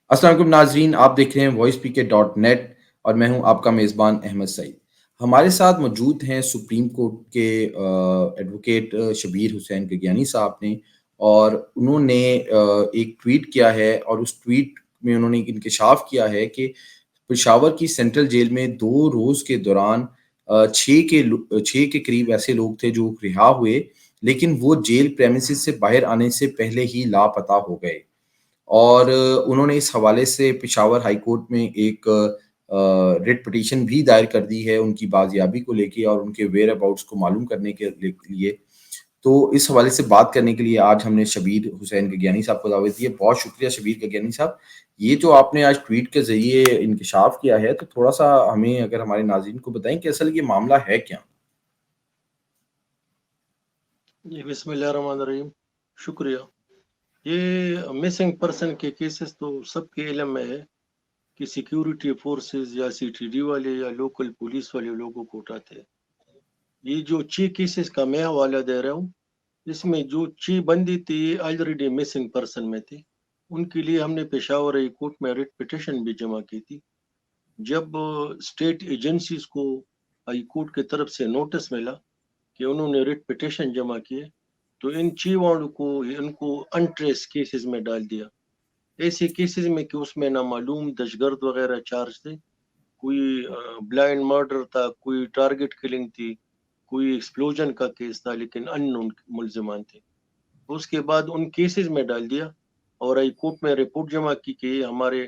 السلام علیکم ناظرین، آپ دیکھ رہے ہیں وائس پی کے ڈاٹ نیٹ اور میں ہوں آپ کا میزبان احمد سعید۔ ہمارے ساتھ موجود ہیں سپریم کورٹ کے ایڈوکیٹ شبیر حسین گگیانی صاحب نے، اور انہوں نے ایک ٹویٹ کیا ہے، اور اس ٹویٹ میں انہوں نے انکشاف کیا ہے کہ پشاور کی سینٹرل جیل میں 2 روز کے دوران 6 کے قریب ایسے لوگ تھے جو رہا ہوئے، لیکن وہ جیل پریمیسز سے باہر آنے سے پہلے ہی لاپتہ ہو گئے۔ اور انہوں نے اس حوالے سے پشاور ہائی کورٹ میں ایک ریٹ پٹیشن بھی دائر کر دی ہے ان کی بازیابی کو لے کے اور ان کے ویئر اباؤٹس کو معلوم کرنے کے لیے۔ تو اس حوالے سے بات کرنے کے لیے آج ہم نے شبیر حسین گگیانی صاحب کو دعوت دی ہے۔ بہت شکریہ شبیر گگیانی صاحب، یہ جو آپ نے آج ٹویٹ کے ذریعے انکشاف کیا ہے، تو تھوڑا سا ہمیں اگر ہمارے ناظرین کو بتائیں کہ اصل یہ معاملہ ہے کیا؟ جی بسم اللہ الرحمن الرحیم، شکریہ۔ یہ مسنگ پرسن کے کیسز تو سب کے علم میں ہے کہ سیکیورٹی فورسز یا سی ٹی ڈی والے یا لوکل پولیس والے لوگوں کو اٹھاتے ہیں۔ یہ جو 6 کیسز کا میں حوالہ دے رہا ہوں، اس میں جو 6 بندی تھی یہ آلریڈی مسنگ پرسن میں تھی۔ ان کے لیے ہم نے پشاور ہائی کورٹ میں ریٹ پٹیشن بھی جمع کی تھی۔ جب اسٹیٹ ایجنسیز کو ہائی کورٹ کی طرف سے نوٹس ملا کہ انہوں نے ریٹ پٹیشن جمع کیے، تو ان 6 کو ان کو انٹریس کیسز میں ڈال دیا۔ ایسے کیسز میں کہ اس میں نامعلوم دہشت گرد وغیرہ چارج تھے، کوئی بلائنڈ مرڈر تھا، کوئی ٹارگٹ کلنگ تھی، کوئی ایکسپلوژن کا کیس تھا، لیکن ان نون ملزمان تھے۔ اس کے بعد ان کیسز میں ڈال دیا اور ہائی کورٹ میں رپورٹ جمع کی کہ یہ ہمارے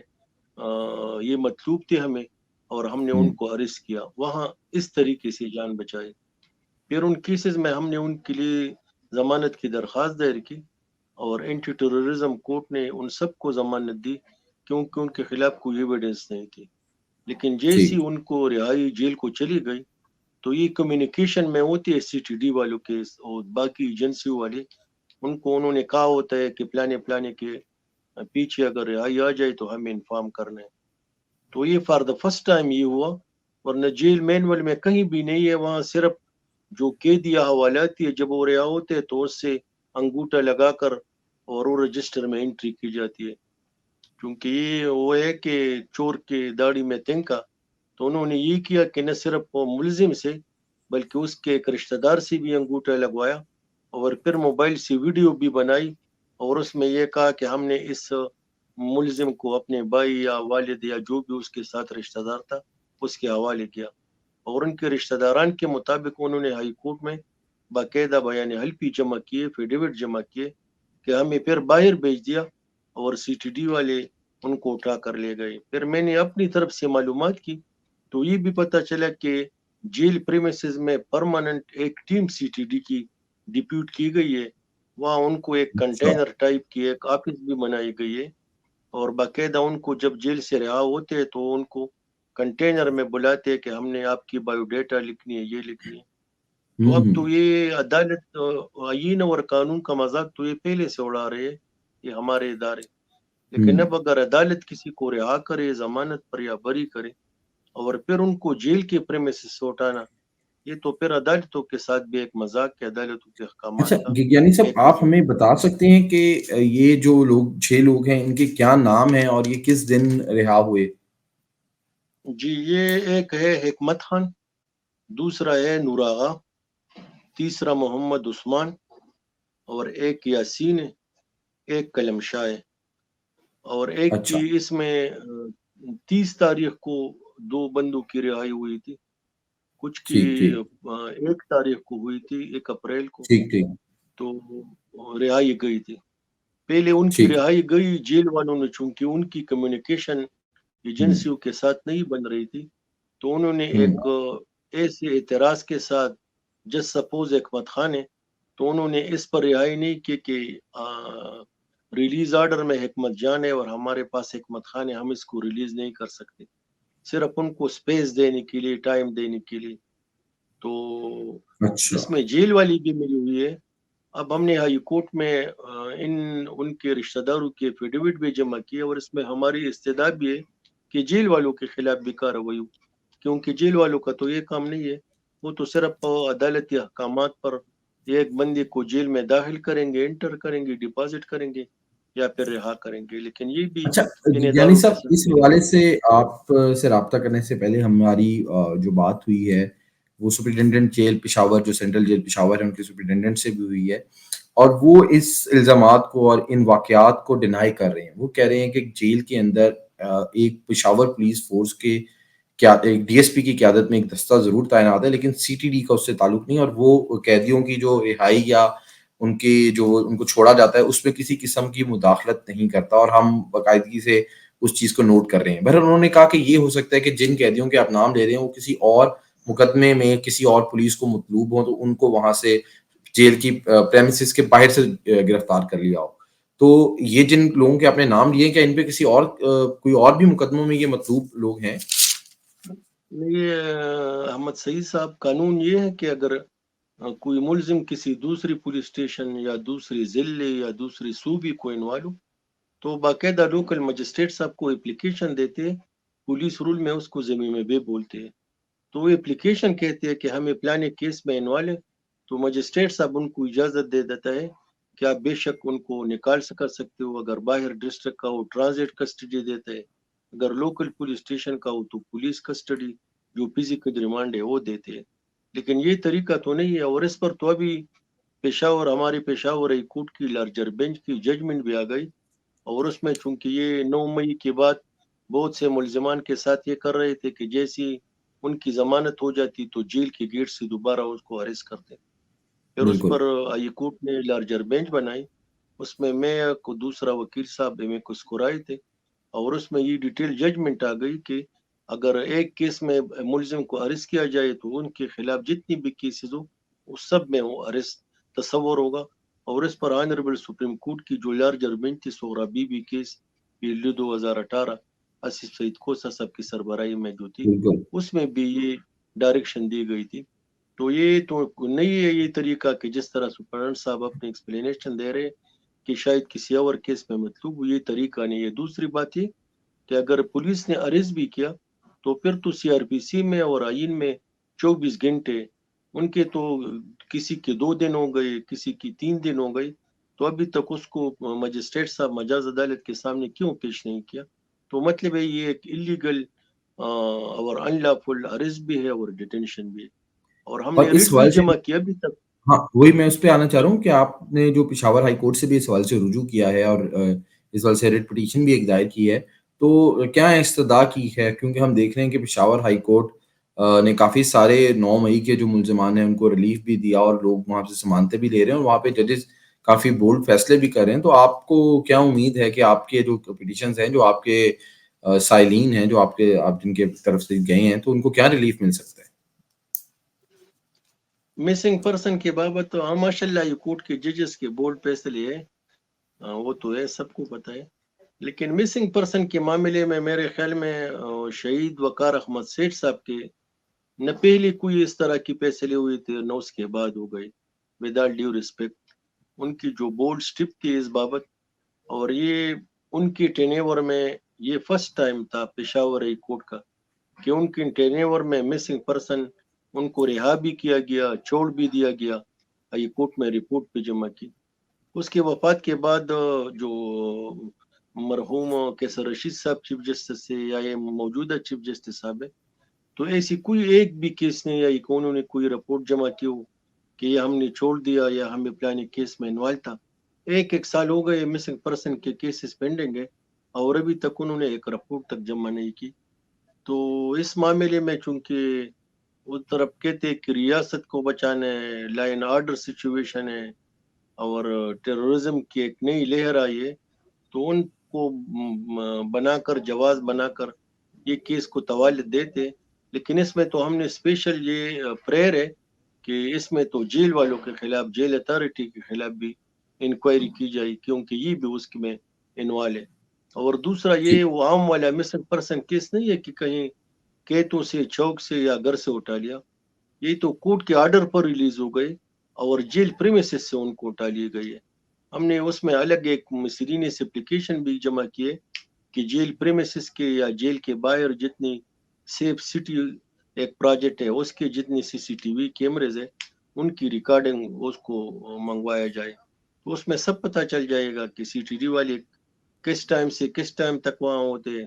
یہ مطلوب تھے ہمیں، اور ہم نے ان کو اریسٹ کیا، وہاں اس طریقے سے جان بچائی۔ پھر ان کیسز میں ہم نے ان کے لیے ضمانت کی درخواست دائر کی، اور اینٹی ٹیررزم کورٹ نے ان سب کو ضمانت دی کیونکہ ان کے خلاف کوئی ایویڈنس نہیں تھی۔ لیکن جیسی ٹھیک ان کو رہائی جیل کو چلی گئی، تو یہ کمیونیکیشن میں ہوتی ہے سی ٹی ڈی والوں کے اور باقی ایجنسیوں والے، ان کو انہوں نے کہا ہوتا ہے کہ پلانے کے پیچھے اگر رہائی آ جائے تو ہمیں انفارم کرنا ہے۔ تو یہ فار دا فرسٹ ٹائم یہ ہوا، ورنہ جیل مینول میں کہیں بھی نہیں ہے۔ وہاں صرف جو قیدی حوالات ہے، جب وہ رہا ہوتے تو اس سے انگوٹھا لگا کر اور وہ رجسٹر میں انٹری کی جاتی ہے۔ کیونکہ یہ وہ ہے کہ چور کے داڑھی میں تنکا، تو انہوں نے یہ کیا کہ نہ صرف وہ ملزم سے بلکہ اس کے ایک رشتہ دار سے بھی انگوٹھا لگوایا، اور پھر موبائل سے ویڈیو بھی بنائی، اور اس میں یہ کہا کہ ہم نے اس ملزم کو اپنے بھائی یا والد یا جو بھی اس کے ساتھ رشتہ دار تھا اس کے حوالے کیا، اور ان کے رشتہ داران کے مطابق انہوں نے ہائی کورٹ میں باقاعدہ بیان حلفی جمع کیے، فیڈیوٹ جمع کیے کہ ہمیں پھر باہر بھیج دیا، اور سی ٹی ڈی والے ان کو اٹھا کر لے گئے۔ پھر میں نے اپنی طرف سے معلومات کی تو یہ بھی پتہ چلا کہ جیل پریمیسز میں پرماننٹ ایک ٹیم سی ٹی ڈی کی ڈپیوٹ کی گئی ہے، وہاں ان کو ایک اچھا کنٹینر ٹائپ کی ایک آفس بھی بنائی گئی ہے، اور باقاعدہ ان کو جب جیل سے رہا ہوتے ہیں تو ان کو کنٹینر میں بلاتے ہیں کہ ہم نے آپ کی بایو ڈیٹا لکھنی ہے، یہ لکھنی ہے۔ تو اب تو یہ عدالت آئین اور قانون کا مذاق تو یہ پہلے سے اڑا رہے ہیں یہ ہمارے ادارے، لیکن اب اگر عدالت کسی کو رہا کرے ضمانت پر یا بری کرے اور پھر ان کو جیل کے پریمیسز سے اٹھانا، یہ تو پھر عدالتوں کے ساتھ بھی ایک مذاق ہے، عدالتوں کے اچھا احکامات کا گگیانی صاحب، ایک آپ مذاق۔ ہمیں بتا سکتے ہیں کہ یہ جو لوگ 6 لوگ ہیں ان کے کیا نام ہیں اور یہ کس دن رہا ہوئے؟ جی، یہ ایک ہے حکمت خان، دوسرا ہے نور آغا، تیسرا محمد عثمان، اور ایک یاسین ہے، ایک کلم شاہ ہے، اور ایک اچھا کی اس میں 30 تاریخ کو 2 بندوں کی رہائی ہوئی تھی، کچھ کی ٹھیک ٹھیک 1 تاریخ کو ہوئی تھی، 1 اپریل کو، ٹھیک ٹھیک تو رہائی گئی تھی۔ پہلے ان کی ٹھیک رہائی گئی، جیل والوں نے چونکہ ان کی کمیونیکیشن ایجنسیوں کے ساتھ نہیں بن رہی تھی، تو انہوں نے ایک ایسے اعتراض کے ساتھ، جس سپوز حکمت خان ہے، تو انہوں نے اس پر رہائی نہیں کی کہ ریلیز آرڈر میں حکمت جان ہے اور ہمارے پاس حکمت خان ہے، ہم اس کو ریلیز نہیں کر سکتے، صرف ان کو سپیس دینے کے لیے، ٹائم دینے کے لیے۔ تو اچھا اس میں جیل والی بھی ملی ہوئی ہے۔ اب ہم نے ہائی کورٹ میں ان کے رشتہ داروں کے ایفیڈیوٹ بھی جمع کیے، اور اس میں ہماری استدعا بھی ہے کہ جیل والوں کے خلاف بھی کارروائی ہو، کیونکہ جیل والوں کا تو یہ کام نہیں ہے، وہ تو صرف عدالتی احکامات پر ایک بندے کو جیل میں داخل کریں گے، انٹر کریں گے، ڈپازٹ کریں گے، یا پھر رہا کریں گے، لیکن یہ بھی اچھا ان یعنی اداروں کے صاحب اس سلسلے میں حوالے سے آپ سے رابطہ کرنے سے پہلے ہماری جو بات ہوئی ہے وہ سپرنٹینڈنٹ جیل پشاور جو سینٹرل جیل پشاور ہے ان کے سپرنٹینڈنٹ سے بھی ہوئی ہے، اور وہ اس الزامات کو اور ان واقعات کو ڈینائی کر رہے ہیں. وہ کہہ رہے ہیں کہ جیل کے اندر ایک پشاور پولیس فورس کے ایک ڈی ایس پی کی قیادت میں ایک دستہ ضرور تعینات ہے، لیکن سی ٹی ڈی کا اس سے تعلق نہیں، اور وہ قیدیوں کی جو رہائی یا ان کی جو ان کو چھوڑا جاتا ہے اس میں کسی قسم کی مداخلت نہیں کرتا، اور ہم باقاعدگی سے اس چیز کو نوٹ کر رہے ہیں. بہرحال انہوں نے کہا کہ یہ ہو سکتا ہے کہ جن قیدیوں کے آپ نام لے رہے ہیں وہ کسی اور مقدمے میں کسی اور پولیس کو مطلوب ہوں تو ان کو وہاں سے جیل کی پریمیسز کے باہر سے گرفتار کر لیا ہو. تو یہ جن لوگوں کے آپ نے نام لیے کیا ان پہ کسی اور کوئی اور بھی مقدموں میں یہ مطلوب لوگ ہیں؟ یہ احمد سعید صاحب، قانون یہ ہے کہ اگر کوئی ملزم کسی دوسری پولیس اسٹیشن یا دوسری ضلع یا دوسری صوبے کو انوالو، تو باقاعدہ لوکل مجسٹریٹ صاحب کو اپلیکیشن دیتے ہیں. پولیس رول میں اس کو زمین میں بے بولتے ہیں. تو وہ اپلیکیشن کہتے ہیں کہ ہمیں پلانے کیس میں انوالے، تو مجسٹریٹ صاحب ان کو اجازت دے دیتا ہے کہ آپ بے شک ان کو نکال کر سکتے ہو. اگر باہر ڈسٹرکٹ کا ہو ٹرانزٹ کسٹڈی دیتا ہے، اگر لوکل پولیس اسٹیشن کا ہو تو پولیس کسٹڈی جو فزیکل ریمانڈ ہے وہ دیتے ہیں. لیکن یہ طریقہ تو نہیں ہے، اور اس پر تو ابھی پشاور، ہماری پشاور ہائی کورٹ کی لارجر بینچ کی ججمنٹ بھی آ گئی، اور اس میں چونکہ یہ 9 مئی کے بعد بہت سے ملزمان کے ساتھ یہ کر رہے تھے کہ جیسی ان کی ضمانت ہو جاتی تو جیل کے گیٹ سے دوبارہ اس کو اریسٹ کرتے. پھر اس بالکل پر ہائی کورٹ نے لارجر بینچ بنائی، اس میں کو دوسرا وکیل صاحب میں کو سکرائے تھے، اور اس میں یہ ڈیٹیل ججمنٹ آ گئی کہ اگر ایک کیس میں ملزم کو اریسٹ کیا جائے تو ان کے خلاف جتنی بھی کیسز ہو اس سب میں وہ اریسٹ تصور ہوگا. اور اس پر آنریبل سپریم کورٹ کی جو لارجر بینچ تھی سورا بی بی کیس پیلی 2018 آصف سعید کوسا صاحب کی سربراہی میں جو تھی، بالکل اس میں بھی یہ ڈائریکشن دی گئی تھی. تو یہ تو نہیں ہے یہ طریقہ کہ جس طرح سپرنٹ صاحب اپنے ایکسپلینیشن دے رہے کہ شاید کسی اور کیس میں مطلوب، یہ طریقہ نہیں ہے. دوسری بات یہ کہ اگر پولیس نے اریسٹ بھی کیا تو پھر تو سی آر پی سی میں اور آئین میں 24 گھنٹے ان کے تو کسی کے 2 دن ہو گئے، کسی کی 3 دن ہو گئی، تو ابھی تک اس کو مجسٹریٹ صاحب مجاز عدالت کے سامنے کیوں پیش نہیں کیا؟ تو مطلب ہے یہ ایک اللیگل اور ان لافل اریسٹ بھی ہے اور ڈیٹینشن بھی ہے. اور ہم اور نے اس ریٹ بھی حوالے سے جمع کیا ابھی تک. ہاں وہی میں اس پہ آنا چاہ رہا ہوں کہ آپ نے جو پشاور ہائی کورٹ سے بھی اس حوالے سے رجوع کیا ہے اور اس حوالے سے ریٹ پٹیشن بھی ایک دائر کی ہے، تو کیا استدعا کی ہے؟ کیونکہ ہم دیکھ رہے ہیں کہ پشاور ہائی کورٹ نے کافی سارے 9 مئی کے جو ملزمان ہیں ان کو ریلیف بھی دیا اور لوگ وہاں سے ضمانتیں بھی لے رہے ہیں، اور وہاں پہ ججز کافی بولڈ فیصلے بھی کر رہے ہیں. تو آپ کو کیا امید ہے کہ آپ کے جو پٹیشنز ہیں، جو آپ کے سائلین ہیں، جو آپ جن کے طرف سے گئے ہیں، تو ان کو کیا ریلیف مل سکتا ہے؟ مسنگ پرسن کے بابت تو ماشاء اللہ یہ کورٹ کے ججز کے بولڈ فیصلے ہے، وہ تو ہے سب کو پتہ ہے. لیکن مسنگ پرسن کے معاملے میں میرے خیال میں شہید وقار احمد سیٹھ صاحب کے نہ پہلے کوئی اس طرح کی فیصلے ہوئے تھے نہ اس کے بعد ہو گئے. وداؤٹ ڈیو ریسپیکٹ ان کی جو بولڈ سٹیپ تھی اس بابت، اور یہ ان کی ٹینیور میں یہ فرسٹ ٹائم تھا پشاور ہائی کورٹ کا کہ ان کی ٹینیور میں مسنگ پرسن ان کو رہا بھی کیا گیا، چھوڑ بھی دیا گیا. ہائی کورٹ میں رپورٹ بھی جمع کی. اس کی وفات کے بعد جو مرحوم کیسر رشید صاحب چیف جسٹس سے یا یہ موجودہ چیف جسٹس صاحب ہے، تو ایسی کوئی ایک بھی کیس نہیں آئی کہ انہوں نے کوئی رپورٹ جمع کی ہو کہ یہ ہم نے چھوڑ دیا یا ہمیں پلانے کیس میں انوالو تھا. ایک سال ہو گئے مسنگ پرسن کے کیسز پینڈنگ ہے، اور ابھی تک انہوں نے ایک رپورٹ تک جمع نہیں کی. تو اس معاملے میں چونکہ اس طرف کہتے کہ ریاست کو بچانا ہے، لائن آرڈر سچویشن ہے، اور ٹیررزم کی ایک نئی لہر آئی ہے، تو ان کو بنا کر جواز بنا کر یہ کیس کو توالد دیتے. لیکن اس میں تو ہم نے اسپیشل یہ پریئر ہے کہ اس میں تو جیل والوں کے خلاف، جیل اتھارٹی کے خلاف بھی انکوائری کی جائے، کیونکہ یہ بھی اس میں انوالو ہے. اور دوسرا یہ وہ عام والا مسنگ پرسن کیس نہیں ہے کہ کہیں کیتوں سے، چوک سے یا گھر سے اٹھا لیا. یہ تو کورٹ کے آرڈر پر ریلیز ہو گئے اور جیل پریمیسز سے ان کو اٹھا لی گئی ہے. ہم نے اس میں الگ ایک مصرین سے اپلیکیشن بھی جمع کیے کہ جیل پریمیسز کے یا جیل کے باہر جتنی سیف سٹی ایک پروجیکٹ ہے اس کے جتنی سی سی ٹی وی کیمریز ہے ان کی ریکارڈنگ اس کو منگوایا جائے. تو اس میں سب پتہ چل جائے گا کہ سی ٹی ڈی والے کس ٹائم سے کس ٹائم تک وہاں ہوتے ہیں,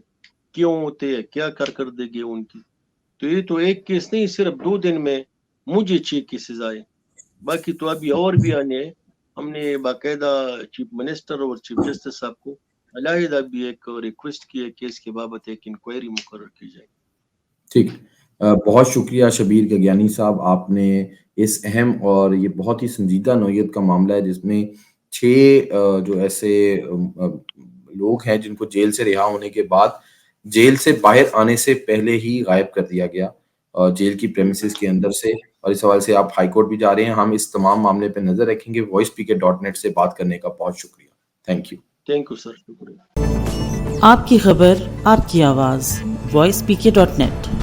کیوں ہوتے ہیں, کیا کارکردگی ہے ان کی. تو یہ تو ایک کیس نہیں, صرف 2 دن میں مجھے 6 کیسز آئے, باقی تو ابھی اور بھی آنے ہیں. ہم نے باقاعدہ چیف منسٹر اور چیف جسٹس صاحب کو علیحدہ بھی ایک ریکویسٹ کی ہے کہ اس کے بابت ایک انکوائری مقرر کی جائے. ٹھیک, بہت شکریہ شبیر گگیانی صاحب, آپ نے اس اہم اور یہ بہت ہی سنجیدہ نوعیت کا معاملہ ہے جس میں 6 جو ایسے لوگ ہیں جن کو جیل سے رہا ہونے کے بعد جیل سے باہر آنے سے پہلے ہی غائب کر دیا گیا جیل کی پریمیسز کے اندر سے, اور اس حوالے سے آپ ہائی کورٹ بھی جا رہے ہیں. ہم اس تمام معاملے پہ نظر رکھیں گے. voicepicket.net سے بات کرنے کا بہت شکریہ. Thank you. Thank you sir, شکریہ. آپ کی خبر آپ کی آواز voicepicket.net.